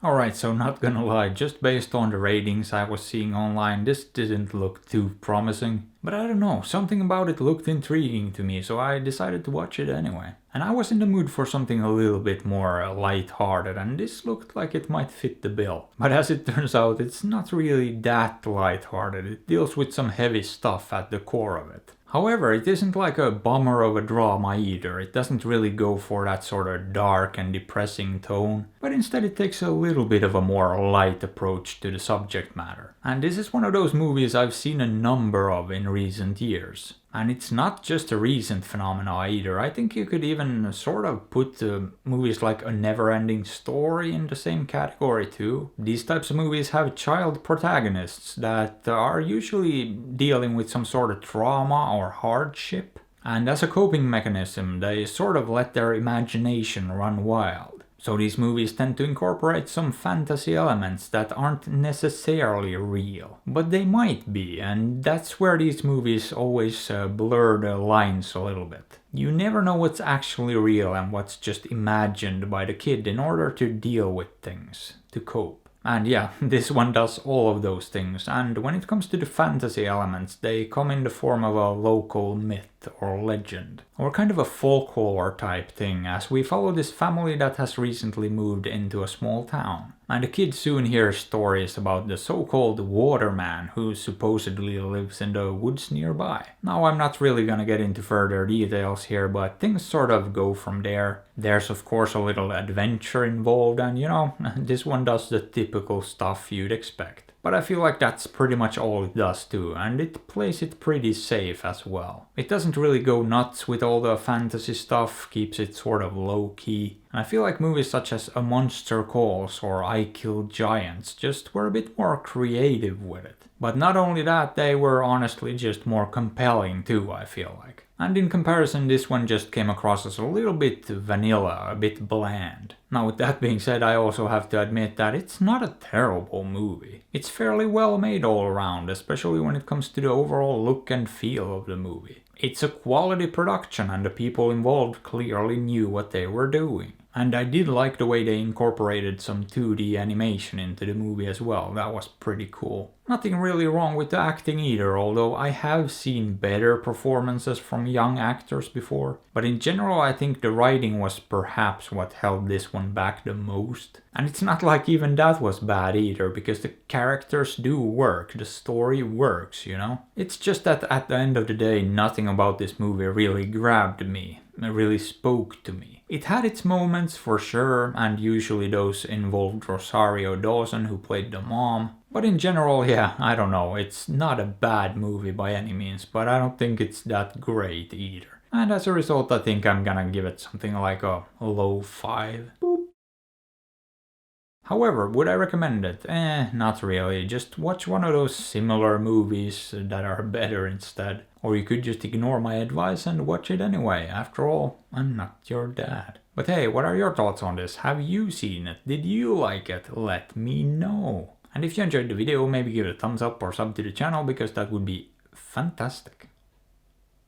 Alright, so not gonna lie, just based on the ratings I was seeing online, this didn't look too promising. But I don't know, something about it looked intriguing to me, so I decided to watch it anyway. And I was in the mood for something a little bit more light-hearted, and this looked like it might fit the bill. But as it turns out, it's not really that light-hearted. It deals with some heavy stuff at the core of it. However, it isn't like a bummer of a drama either. It doesn't really go for that sort of dark and depressing tone, but instead it takes a little bit of a more light approach to the subject matter. And this is one of those movies I've seen a number of in recent years. And it's not just a recent phenomenon either. I think you could even sort of put movies like A Never-Ending Story in the same category too. These types of movies have child protagonists that are usually dealing with some sort of trauma or hardship. And as a coping mechanism, they sort of let their imagination run wild. So these movies tend to incorporate some fantasy elements that aren't necessarily real, but they might be, and that's where these movies always blur the lines a little bit. You never know what's actually real and what's just imagined by the kid in order to deal with things, to cope. And yeah, this one does all of those things, and when it comes to the fantasy elements, they come in the form of a local myth or legend, or kind of a folklore type thing, as we follow this family that has recently moved into a small town. And the kids soon hear stories about the so-called waterman who supposedly lives in the woods nearby. Now, I'm not really gonna get into further details here, but things sort of go from there. There's of course a little adventure involved, and you know, this one does the typical stuff you'd expect. But I feel like that's pretty much all it does too, and it plays it pretty safe as well. It doesn't really go nuts with all the fantasy stuff, keeps it sort of low-key. And I feel like movies such as A Monster Calls or I Kill Giants just were a bit more creative with it. But not only that, they were honestly just more compelling too, I feel like. And in comparison, this one just came across as a little bit vanilla, a bit bland. Now with that being said, I also have to admit that it's not a terrible movie. It's fairly well made all around, especially when it comes to the overall look and feel of the movie. It's a quality production and the people involved clearly knew what they were doing. And I did like the way they incorporated some 2D animation into the movie as well, that was pretty cool. Nothing really wrong with the acting either, although I have seen better performances from young actors before. But in general I think the writing was perhaps what held this one back the most. And it's not like even that was bad either, because the characters do work, the story works, you know? It's just that at the end of the day nothing about this movie really grabbed me, really spoke to me. It had its moments for sure, and usually those involved Rosario Dawson, who played the mom. But in general, yeah, I don't know, it's not a bad movie by any means, but I don't think it's that great either. And as a result, I think I'm gonna give it something like a low 5. Boop. However, would I recommend it? Not really. Just watch one of those similar movies that are better instead. Or you could just ignore my advice and watch it anyway. After all, I'm not your dad. But hey, what are your thoughts on this? Have you seen it? Did you like it? Let me know. And if you enjoyed the video, maybe give it a thumbs up or sub to the channel, because that would be fantastic.